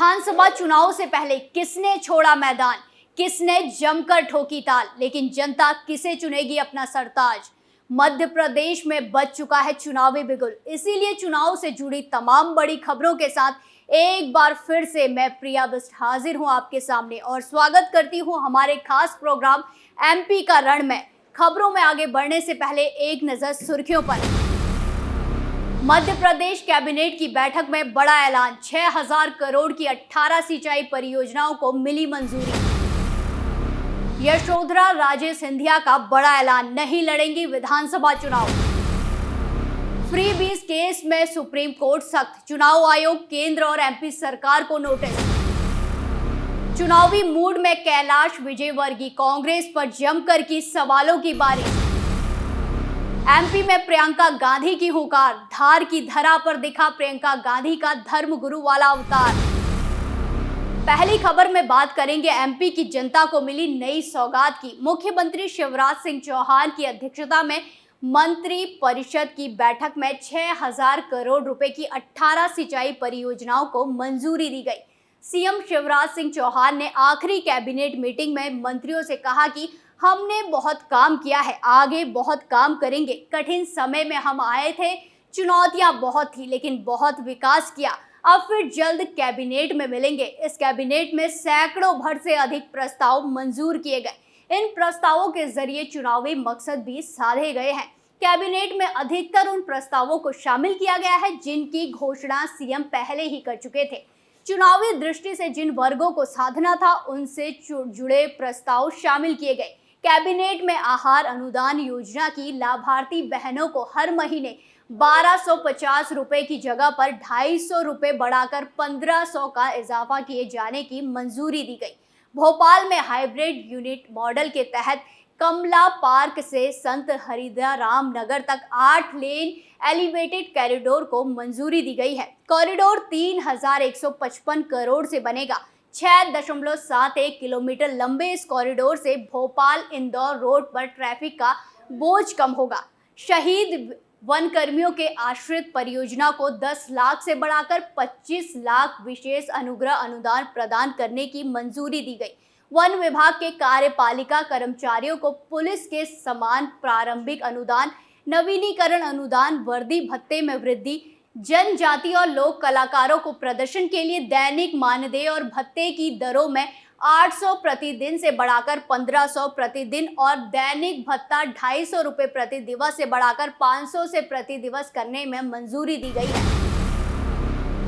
विधानसभा चुनाव से पहले किसने छोड़ा मैदान, किसने जमकर ठोकी ताल, लेकिन जनता किसे चुनेगी अपना सरताज। मध्य प्रदेश में बज चुका है चुनावी बिगुल। इसीलिए चुनाव से जुड़ी तमाम बड़ी खबरों के साथ एक बार फिर से मैं प्रिया बिष्ट हाजिर हूं आपके सामने और स्वागत करती हूं हमारे खास प्रोग्राम एमपी का रण में। खबरों में आगे बढ़ने से पहले एक नजर सुर्खियों पर। मध्य प्रदेश कैबिनेट की बैठक में बड़ा ऐलान, 6000 करोड़ की 18 सिंचाई परियोजनाओं को मिली मंजूरी। यशोधरा राजे सिंधिया का बड़ा ऐलान, नहीं लड़ेंगी विधानसभा चुनाव। फ्री बीज केस में सुप्रीम कोर्ट सख्त, चुनाव आयोग केंद्र और एमपी सरकार को नोटिस। चुनावी मूड में कैलाश विजयवर्गीय, कांग्रेस पर जमकर की सवालों की बारिश। एमपी में प्रियंका गांधी की हुंकार, धार की धरा पर दिखा प्रियंका गांधी का धर्मगुरु वाला अवतार। पहली खबर में बात करेंगे एमपी की जनता को मिली नई सौगात की। मुख्यमंत्री शिवराज सिंह चौहान की अध्यक्षता में मंत्री परिषद की बैठक में 6000 करोड़ रुपए की 18 सिंचाई परियोजनाओं को मंजूरी दी गई। सीएम शिवराज सिंह चौहान ने आखिरी कैबिनेट मीटिंग में मंत्रियों से कहा कि हमने बहुत काम किया है, आगे बहुत काम करेंगे। कठिन समय में हम आए थे, चुनौतियां बहुत थी, लेकिन बहुत विकास किया। अब फिर जल्द कैबिनेट में मिलेंगे। इस कैबिनेट में सैकड़ों भर से अधिक प्रस्ताव मंजूर किए गए। इन प्रस्तावों के जरिए चुनावी मकसद भी साधे गए हैं। कैबिनेट में अधिकतर उन प्रस्तावों को शामिल किया गया है जिनकी घोषणा सीएम पहले ही कर चुके थे। चुनावी दृष्टि से जिन वर्गों को साधना था, उनसे जुड़े प्रस्ताव शामिल किए गए। कैबिनेट में आहार अनुदान योजना की लाभार्थी बहनों को हर महीने 1250 रुपए की जगह पर 250 रुपए बढ़ाकर 1500 का इजाफा किए जाने की मंजूरी दी गई। भोपाल में हाइब्रिड यूनिट मॉडल के तहत कमला पार्क से संत हरिदाराम नगर तक 8 लेन एलिवेटेड कॉरिडोर को मंजूरी दी गई है। कॉरिडोर 3155 करोड़ से बनेगा। 6.71 किलोमीटर लंबे इस कॉरिडोर से भोपाल इंदौर रोड पर ट्रैफिक का बोझ कम होगा। शहीद वन कर्मियों के आश्रित परियोजना को 10 लाख से बढ़ाकर 25 लाख विशेष अनुग्रह अनुदान प्रदान करने की मंजूरी दी गई। वन विभाग के कार्यपालिका कर्मचारियों को पुलिस के समान प्रारंभिक अनुदान, नवीनीकरण अनुदान, वर्दी भत्ते में वृद्धि, जनजाति और लोक कलाकारों को प्रदर्शन के लिए दैनिक मानदेय और भत्ते की दरों में 800 प्रतिदिन से बढ़ाकर 1500 प्रतिदिन और दैनिक भत्ता 250 रुपए प्रति दिवस से बढ़ाकर 500 से प्रति दिवस करने में मंजूरी दी गई है।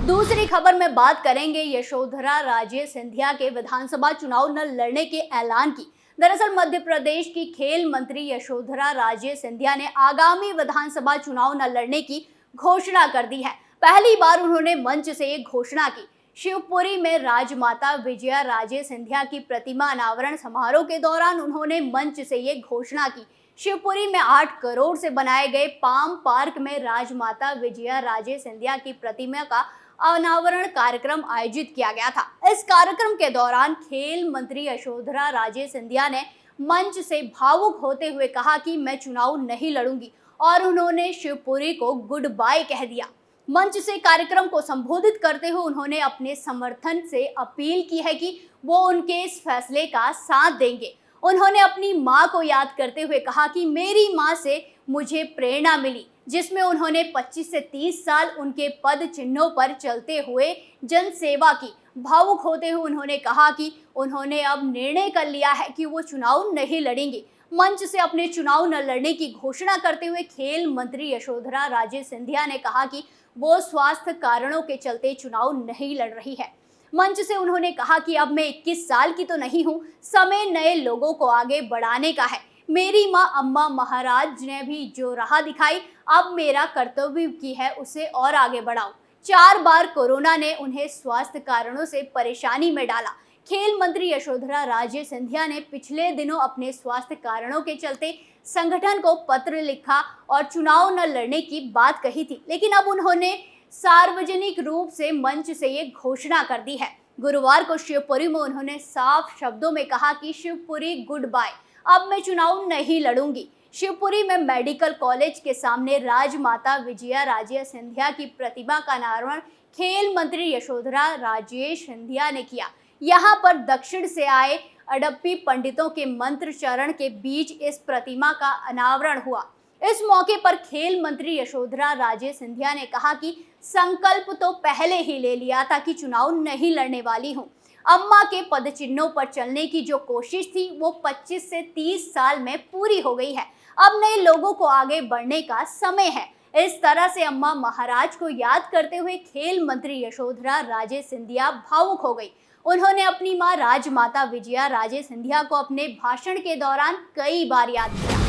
दूसरी खबर में बात करेंगे यशोधरा राजे सिंधिया के विधानसभा चुनाव न लड़ने के ऐलान की। दरअसल मध्य प्रदेश की खेल मंत्री यशोधरा राजे सिंधिया ने आगामी विधानसभा चुनाव न लड़ने की घोषणा कर दी है। पहली बार उन्होंने मंच से ये घोषणा की। शिवपुरी में राजमाता विजया राजे सिंधिया की प्रतिमा अनावरण समारोह के दौरान उन्होंने मंच से ये घोषणा की। शिवपुरी में 8 करोड़ से बनाए गए पाम पार्क में राजमाता विजया राजे सिंधिया की प्रतिमा का अनावरण कार्यक्रम आयोजित किया गया था। इस कार्यक्रम के दौरान खेल मंत्री यशोधरा राजे सिंधिया ने मंच से भावुक होते हुए कहा कि मैं चुनाव नहीं लड़ूंगी और उन्होंने शिवपुरी को गुड बाय कह दिया। मंच से कार्यक्रम को संबोधित करते हुए उन्होंने अपने समर्थन से अपील की है कि वो उनके इस फैसले का साथ देंगे। उन्होंने अपनी मां को याद करते हुए कहा कि मेरी मां से मुझे प्रेरणा मिली, जिसमें उन्होंने 25 से 30 साल उनके पद चिन्हों पर चलते हुए जन सेवा की। भावुक होते हुए उन्होंने कहा कि उन्होंने अब निर्णय कर लिया है कि वो चुनाव नहीं लड़ेंगे। मंच से अपने चुनाव न लड़ने की घोषणा करते हुए खेल मंत्री यशोधरा राजे सिंधिया ने कहा कि वो स्वास्थ्य कारणों के चलते चुनाव नहीं लड़ रही है। मंच से उन्होंने कहा कि अब मैं 21 साल की तो नहीं हूँ, समय नए लोगों को आगे बढ़ाने का है। मेरी माँ अम्मा महाराज ने भी जो राह दिखाई, अब मेरा कर्तव्य की है उसे और आगे बढ़ाऊं। 4 बार कोरोना ने उन्हें स्वास्थ्य कारणों से परेशानी में डाला। खेल मंत्री यशोधरा राजे सिंधिया ने पिछले दिनों अपने स्वास्थ्य कारणों के चलते संगठन को पत्र लिखा और चुनाव न लड़ने की बात कही थी, लेकिन अब उन्होंने सार्वजनिक रूप से मंच से ये घोषणा कर दी है। गुरुवार को शिवपुरी में उन्होंने साफ शब्दों में कहा कि शिवपुरी गुड बाय, अब मैं चुनाव नहीं लड़ूंगी। शिवपुरी में मेडिकल कॉलेज के सामने राजमाता विजया राजे सिंधिया की प्रतिमा का अनावरण खेल मंत्री यशोधरा राजे सिंधिया ने किया। यहाँ पर दक्षिण से आए अडप्पी पंडितों के मंत्र चरण के बीच इस प्रतिमा का अनावरण हुआ। इस मौके पर खेल मंत्री यशोधरा राजे सिंधिया ने कहा कि संकल्प तो पहले ही ले लिया था कि चुनाव नहीं लड़ने वाली हूं। अम्मा के पदचिन्हों पर चलने की जो कोशिश थी वो 25 से 30 साल में पूरी हो गई है। अब नए लोगों को आगे बढ़ने का समय है। इस तरह से अम्मा महाराज को याद करते हुए खेल मंत्री यशोधरा राजे सिंधिया भावुक हो गई। उन्होंने अपनी मां राजमाता विजया राजे सिंधिया को अपने भाषण के दौरान कई बार याद किया।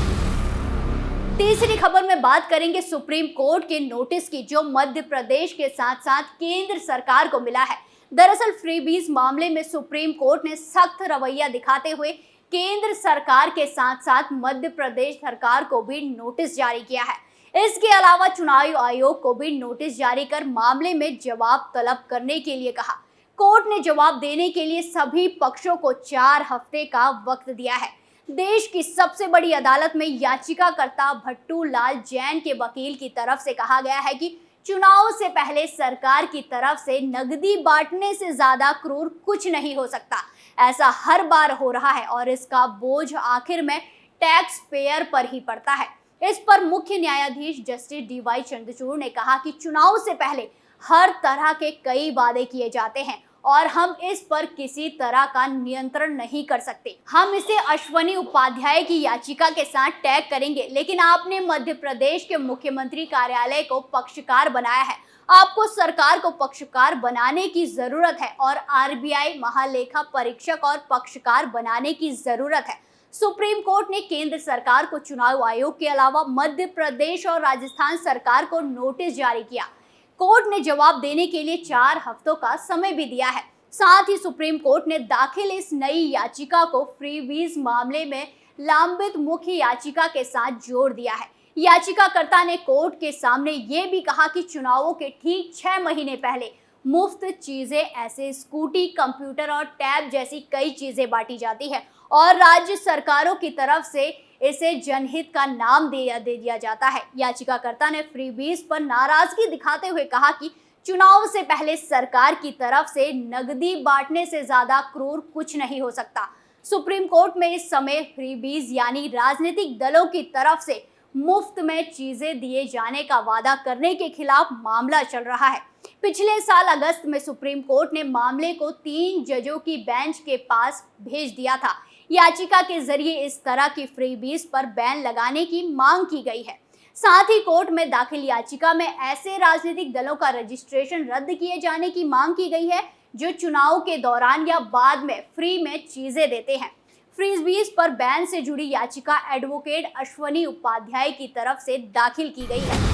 तीसरी खबर में बात करेंगे सुप्रीम कोर्ट के नोटिस की, जो मध्य प्रदेश के साथ साथ केंद्र सरकार को मिला है। दरअसल फ्रीबीज मामले में सुप्रीम कोर्ट ने सख्त रवैया दिखाते हुए केंद्र सरकार के साथ साथ मध्य प्रदेश सरकार को भी नोटिस जारी किया है। इसके अलावा चुनाव आयोग को भी नोटिस जारी कर मामले में जवाब तलब करने के लिए कहा। कोर्ट ने जवाब देने के लिए सभी पक्षों को 4 हफ्ते का वक्त दिया है। देश की सबसे बड़ी अदालत में याचिकाकर्ता भट्टू लाल जैन के वकील की तरफ से कहा गया है कि चुनाव से पहले सरकार की तरफ से नकदी बांटने से ज्यादा क्रूर कुछ नहीं हो सकता। ऐसा हर बार हो रहा है और इसका बोझ आखिर में टैक्स पेयर पर ही पड़ता है। इस पर मुख्य न्यायाधीश जस्टिस DY चंद्रचूड़ ने कहा कि चुनाव से पहले हर तरह के कई वादे किए जाते हैं और हम इस पर किसी तरह का नियंत्रण नहीं कर सकते। हम इसे अश्वनी उपाध्याय की याचिका के साथ टैग करेंगे, लेकिन आपने मध्य प्रदेश के मुख्यमंत्री कार्यालय को पक्षकार बनाया है। आपको सरकार को पक्षकार बनाने की जरूरत है और RBI महालेखा परीक्षक और पक्षकार बनाने की जरूरत है। सुप्रीम कोर्ट ने केंद्र सरकार को चुनाव आयोग के अलावा मध्य प्रदेश और राजस्थान सरकार को नोटिस जारी किया। कोर्ट ने जवाब देने के लिए 4 हफ्तों का समय भी दिया है। साथ ही सुप्रीम कोर्ट ने दाखिल इस नई याचिका को फ्रीबीज मामले में लंबित मुख्य याचिका के साथ जोड़ दिया है। याचिकाकर्ता ने कोर्ट के सामने ये भी कहा कि चुनावों के ठीक 6 महीने पहले मुफ्त चीजें ऐसे स्कूटी, कंप्यूटर और टैब जैसी कई चीजें बांटी जाती है और राज्य सरकारों की तरफ से इसे जनहित का नाम दे दिया जाता है। याचिकाकर्ता ने फ्रीबीज पर नाराजगी दिखाते हुए कहा कि चुनाव से पहले सरकार की तरफ से नकदी बांटने से ज्यादा क्रूर कुछ नहीं हो सकता। सुप्रीम कोर्ट में इस समय फ्रीबीज यानी राजनीतिक दलों की तरफ से मुफ्त में चीजें दिए जाने का वादा करने के खिलाफ मामला चल रहा है। पिछले साल अगस्त में सुप्रीम कोर्ट ने मामले को 3 जजों की बेंच के पास भेज दिया था। याचिका के जरिए इस तरह की फ्रीबीज पर बैन लगाने की मांग की गई है। साथ ही कोर्ट में दाखिल याचिका में ऐसे राजनीतिक दलों का रजिस्ट्रेशन रद्द किए जाने की मांग की गई है जो चुनाव के दौरान या बाद में फ्री में चीजें देते हैं। फ्रीबीज पर बैन से जुड़ी याचिका एडवोकेट अश्वनी उपाध्याय की तरफ से दाखिल की गई है।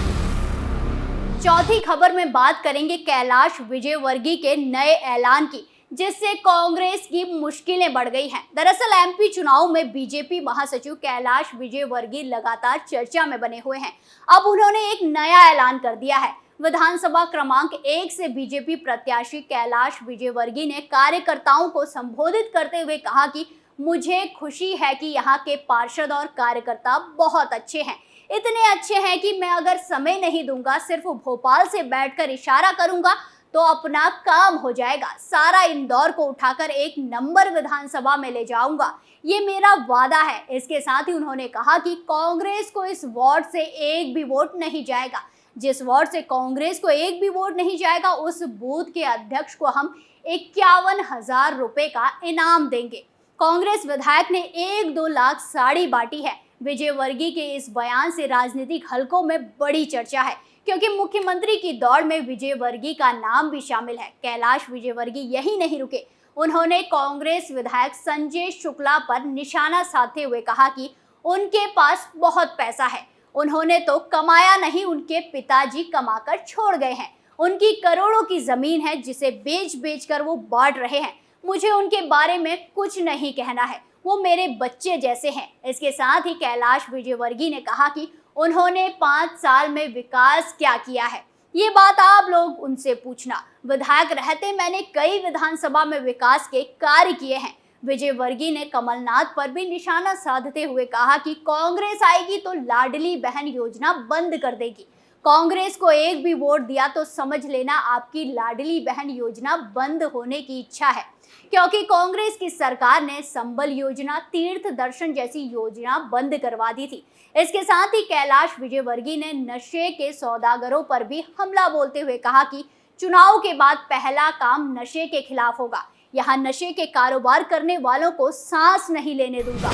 चौथी खबर में बात करेंगे कैलाश विजयवर्गीय के नए ऐलान की, जिससे कांग्रेस की मुश्किलें बढ़ गई हैं। दरअसल MP चुनाव में बीजेपी महासचिव कैलाश विजयवर्गीय लगातार चर्चा में बने हुए हैं। अब उन्होंने एक नया ऐलान कर दिया है। विधानसभा क्रमांक 1 से बीजेपी प्रत्याशी कैलाश विजयवर्गीय ने कार्यकर्ताओं को संबोधित करते हुए कहा कि मुझे खुशी है कि यहाँ के पार्षद और कार्यकर्ता बहुत अच्छे हैं, इतने अच्छे हैं कि मैं अगर समय नहीं दूंगा, सिर्फ भोपाल से बैठकर इशारा करूंगा तो अपना काम हो जाएगा। सारा इंदौर को उठाकर 1 नंबर विधानसभा में ले जाऊंगा, ये मेरा वादा है। इसके साथ ही उन्होंने कहा कि कांग्रेस को इस वार्ड से एक भी वोट नहीं जाएगा। जिस वार्ड से कांग्रेस को एक भी वोट नहीं जाएगा उस बूथ के अध्यक्ष को हम 51,000 रुपए का इनाम देंगे। कांग्रेस विधायक ने 1-2 लाख साड़ी बांटी है। विजयवर्गीय के इस बयान से राजनीतिक हलकों में बड़ी चर्चा है, क्योंकि मुख्यमंत्री की दौड़ में विजयवर्गीय का नाम भी शामिल है। कैलाश विजयवर्गीय यही नहीं रुके, उन्होंने कांग्रेस विधायक संजय शुक्ला पर निशाना साधते हुए कहा कि उनके पास बहुत पैसा है। उन्होंने तो कमाया नहीं, उनके पिताजी कमाकर छोड़ गए हैं। उनकी करोड़ों की जमीन है जिसे बेच कर वो बांट रहे हैं। मुझे उनके बारे में कुछ नहीं कहना है, वो मेरे बच्चे जैसे हैं। इसके साथ ही कैलाश विजयवर्गीय ने कहा कि उन्होंने 5 साल में विकास क्या किया है, ये बात आप लोग उनसे पूछना। विधायक रहते मैंने कई विधानसभा में विकास के कार्य किए हैं। विजयवर्गीय ने कमलनाथ पर भी निशाना साधते हुए कहा कि कांग्रेस आएगी तो लाडली बहन योजना बंद कर देगी। कांग्रेस को एक भी वोट दिया तो समझ लेना आपकी लाडली बहन योजना बंद होने की इच्छा है, क्योंकि कांग्रेस की सरकार ने संबल योजना, तीर्थ दर्शन जैसी योजना बंद करवा दी थी। इसके साथ ही कैलाश विजयवर्गीय ने नशे के सौदागरों पर भी हमला बोलते हुए कहा कि चुनाव के बाद पहला काम नशे के खिलाफ होगा। यहाँ नशे के कारोबार करने वालों को सांस नहीं लेने दूंगा।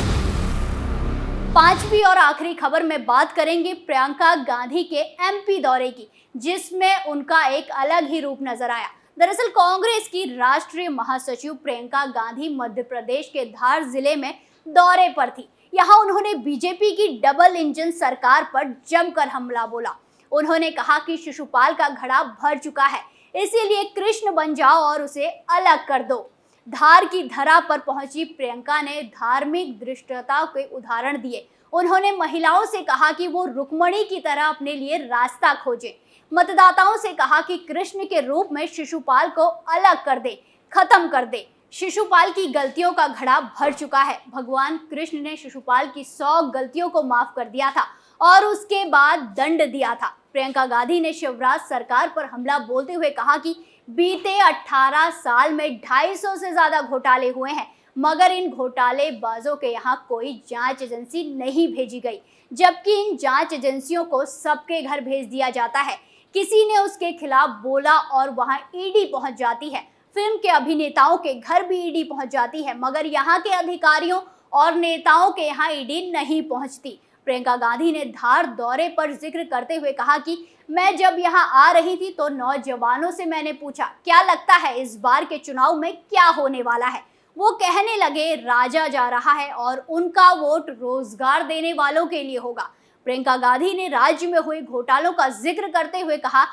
पांचवी और आखिरी खबर में बात करेंगे प्रियंका गांधी के एमपी दौरे की, जिसमें उनका एक अलग ही रूप नजर आया। दरअसल कांग्रेस की राष्ट्रीय महासचिव प्रियंका गांधी मध्य प्रदेश के धार जिले में दौरे पर थी। यहाँ उन्होंने बीजेपी की डबल इंजन सरकार पर जमकर हमला बोला। उन्होंने कहा कि शिशुपाल का घड़ा भर चुका है, इसीलिए कृष्ण बन जाओ और उसे अलग कर दो। धार की धरा पर पहुंची प्रियंका ने धार्मिक दृष्टता के उदाहरण दिए। उन्होंने महिलाओं से कहा कि वो रुक्मणी की तरह अपने लिए रास्ता खोजें। मतदाताओं से कहा कि कृष्ण के रूप में शिशुपाल को अलग कर दे, खत्म कर दे। शिशुपाल की गलतियों का घड़ा भर चुका है। भगवान कृष्ण ने शिशुपाल की 100 गलतियों को माफ कर दिया था और उसके बाद दंड दिया था। प्रियंका गांधी ने शिवराज सरकार पर हमला बोलते हुए कहा कि बीते 18 साल में 250 से ज्यादा घोटाले हुए हैं, मगर इन घोटालेबाजों के यहाँ कोई जांच एजेंसी नहीं भेजी गई, जबकि इन जांच एजेंसियों को सबके घर भेज दिया जाता है। किसी ने उसके खिलाफ बोला और वहां ईडी पहुंच जाती है। फिल्म के अभिनेताओं के घर भी ईडी पहुंच जाती है, मगर यहाँ के अधिकारियों और नेताओं के यहाँ ईडी नहीं पहुंचती। प्रियंका गांधी ने धार दौरे पर जिक्र करते हुए कहा कि मैं जब यहाँ आ रही थी तो नौजवानों से मैंने पूछा क्या लगता है इस बार के चुनाव में क्या होने वाला है। वो कहने लगे राजा जा रहा है और उनका वोट रोजगार देने वालों के लिए होगा। प्रियंका गांधी ने राज्य में हुए घोटालों का जिक्र करते हुए कहा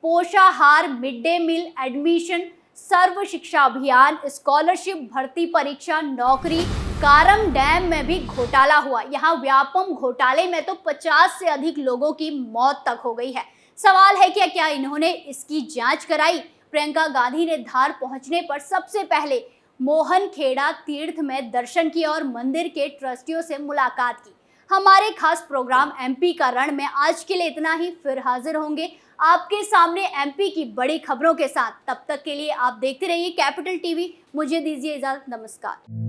पोषाहार, मिड डे मील, एडमिशन, सर्व शिक्षा अभियान, स्कॉलरशिप, भर्ती परीक्षा, नौकरी, कारम डैम में भी घोटाला हुआ। यहाँ व्यापम घोटाले में तो 50 से अधिक लोगों की मौत तक हो गई है। सवाल है कि क्या इन्होंने इसकी जांच कराई? प्रियंका गांधी ने धार पहुंचने पर सबसे पहले मोहन खेड़ा तीर्थ में दर्शन किया और मंदिर के ट्रस्टियों से मुलाकात की। हमारे खास प्रोग्राम एमपी का रण में आज के लिए इतना ही। फिर हाजिर होंगे आपके सामने एमपी की बड़ी खबरों के साथ। तब तक के लिए आप देखते रहिए कैपिटल टीवी। मुझे दीजिए इजाजत। नमस्कार।